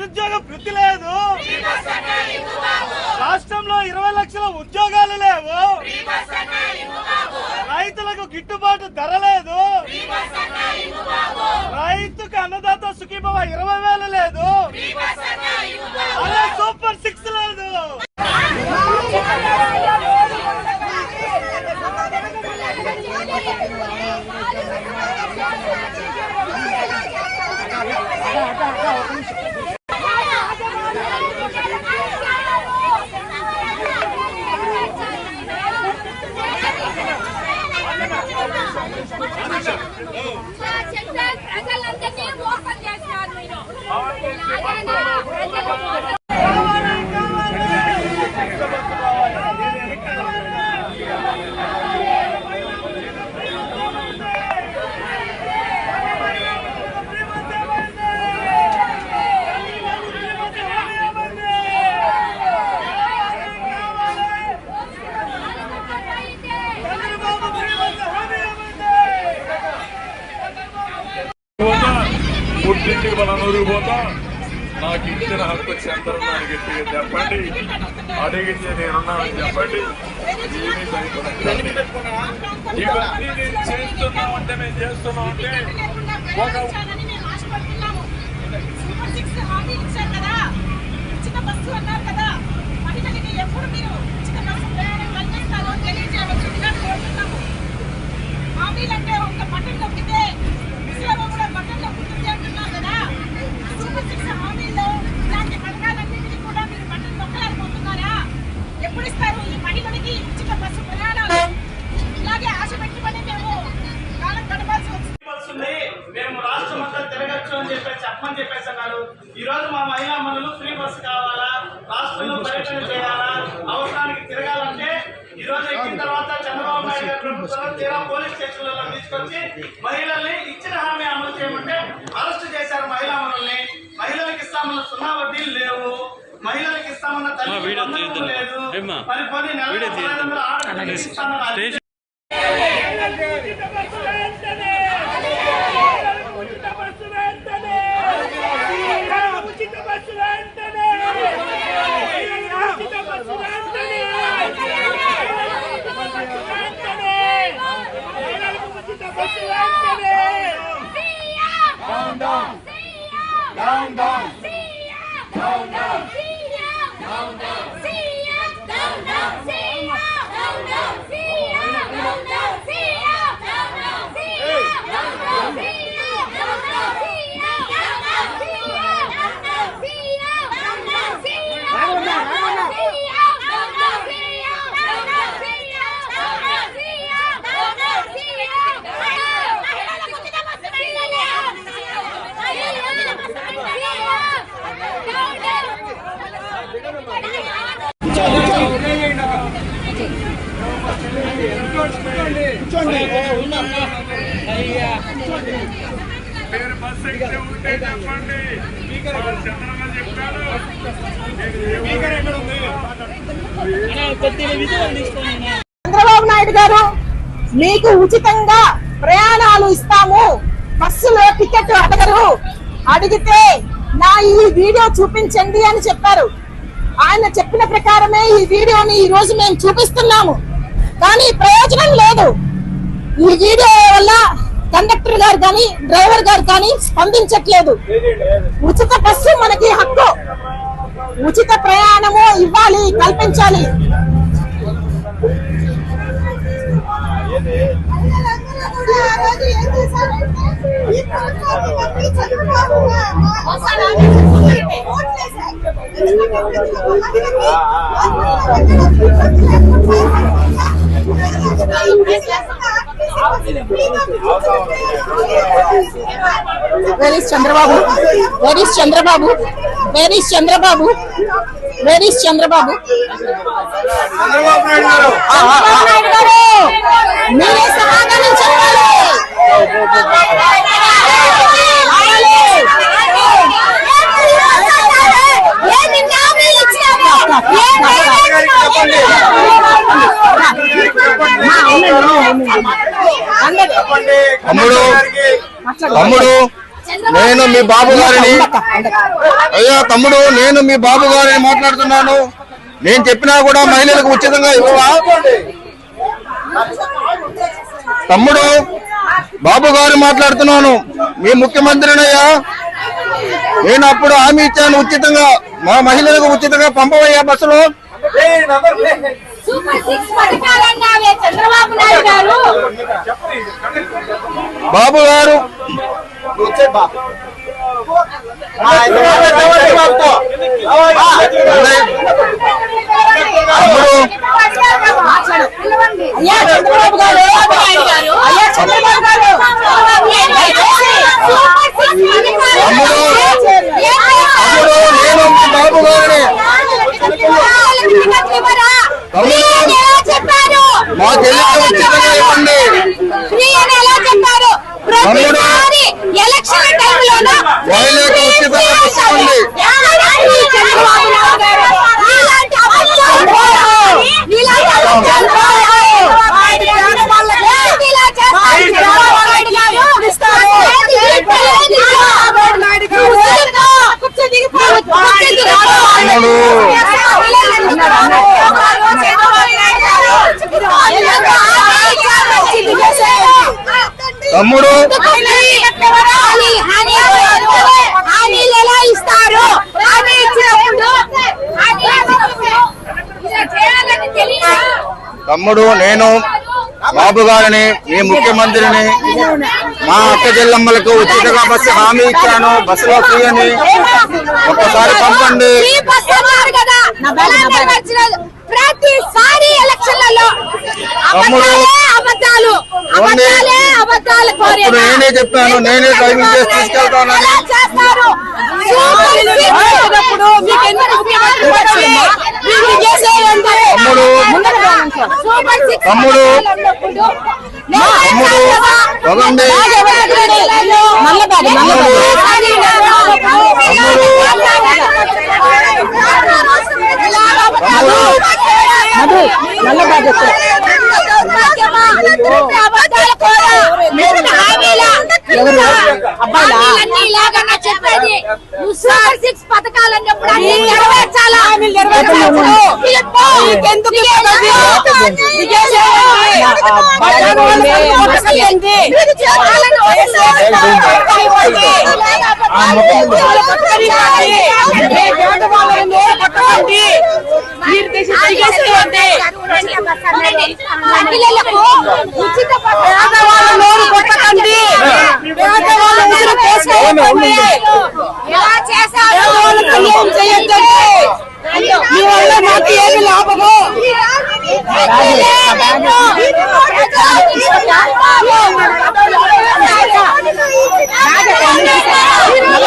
నిరుద్యోగ వృత్తి లేదు, రాష్ట్రంలో 20 లక్షల ఉద్యోగాలు లేవు, రైతులకు గిట్టుబాటు ధర లేదు, రైతుకు అన్నదాత సుఖీభవ 20,000 లేదు, అలా సూపర్ 6 లేదు. ప్రజలందరినీ మోసం చేస్తారు మీరు. పుట్టింటికి మన నూరుకు పోతా, నాకు ఇచ్చిన హక్కు చంద్రన్నాను గట్టిగా చెప్పండి, అడిగితే నేనున్నానని చెప్పండి. ఇవన్నీ నేను చేస్తున్నామంటే మేము చేస్తున్నామంటే ఒక చెప్పమని చెప్పేసి అన్నారు. ఈ రోజు మా మహిళా మనులు ఫ్రీ బస్సు కావాలా, రాష్ట్రంలో పర్యటన చేయాలా, అవసరానికి తిరగాలంటే ఈ రోజు ఎక్కిన తర్వాత చంద్రబాబు నాయుడు గారి ప్రభుత్వం తీరా పోలీస్ స్టేషన్లలో తీసుకొచ్చి మహిళల్ని ఇచ్చిన హామీ అమలు చేయమంటే అరెస్ట్ చేశారు మహిళా మనుల్ని. మహిళలకు ఇస్తామన్న 0 వడ్డీలు లేవు, మహిళలకు ఇస్తామన్న తల్లి లేదు, మరి కొన్ని నెలలు ఆడపిల్లలకి ఇస్తామన్నారు. చంద్రబాబు నాయుడు గారు మీకు ఉచితంగా ప్రయాణాలు ఇస్తాము, బస్సులో టికెట్ అడగరు, అడిగితే నా ఈ వీడియో చూపించండి అని చెప్పారు. ఆయన చెప్పిన ప్రకారమే ఈ వీడియోని ఈ రోజు మేము చూపిస్తున్నాము. కానీ ప్రయోజనం లేదు. ఈ వీడియో వల్ల కండక్టర్ గారు కానీ డ్రైవర్ గారు కానీ స్పందించట్లేదు. ఉచిత బస్సు మనకి హక్కు, ఉచిత ప్రయాణము ఇవ్వాలి, కల్పించాలి. Where is Chandrababu? Where is Chandrababu? Where is Chandrababu? Where is Chandrababu? Chandrababu Naidu garu, mere సమాధానం చెప్పాలి. నేను మీ బాబు గారిని అయ్యా తమ్ముడు, నేను మీ బాబు గారిని మాట్లాడుతున్నాను. నేను చెప్పినా కూడా మహిళలకు ఉచితంగా ఇవ్వవా? తమ్ముడు, బాబు గారు మాట్లాడుతున్నాను. మీ ముఖ్యమంత్రినయ్యా, నేను అప్పుడు హామీ ఇచ్చాను ఉచితంగా, మా మహిళలకు ఉచితంగా పంపవయ్యా బస్సులో. సూపర్ 6 పథకాలన్నావే చంద్రబాబు నాయుడు గారు. బాబు గారు అయ్యా చంద్రబాబు గారు, అయ్యా చంద్రబాబు గారు, తమ్ముడు, నేను మీ బాబు గారిని. చెప్పారు మా చెల్లికి ఉచితంగా ఇవ్వండి. తమ్ముడు, ఎలక్షన్ టైంలోనూ మహిళలకు ఉచితంగా ఇవ్వండి. తమ్ముడు, హామీలు ఎలా ఇస్తారు? హామీ ఇచ్చినప్పుడు తమ్ముడు, నేను బాబు గారిని, మీ ముఖ్యమంత్రిని, మా అక్క చెల్లమ్మలకు ఉచితంగా బస్సు హామీ ఇచ్చాను, బస్సులో ఫ్రీ అని. ఒక్కసారి పంపండి. ప్రతిసారి ఎలక్షన్లలో తమ్ముడు, అబద్ధాలు ఇప్పుడు నేనే చెప్పాను, నేనే డ్రైవింగ్ చేసి తీసుకెళ్తానని. చేస్తారు. తమ్ముడు, తమ్ముడు, వదండి. చెప్పేది సూపర్ 6 పథకాలన్నప్పుడు అన్ని నెరవేర్చాలా? మహిళలకు ఉచిత ఎలా చేశారు? మీ వల్ల మాకు ఏమి లాభము? రాజకీయ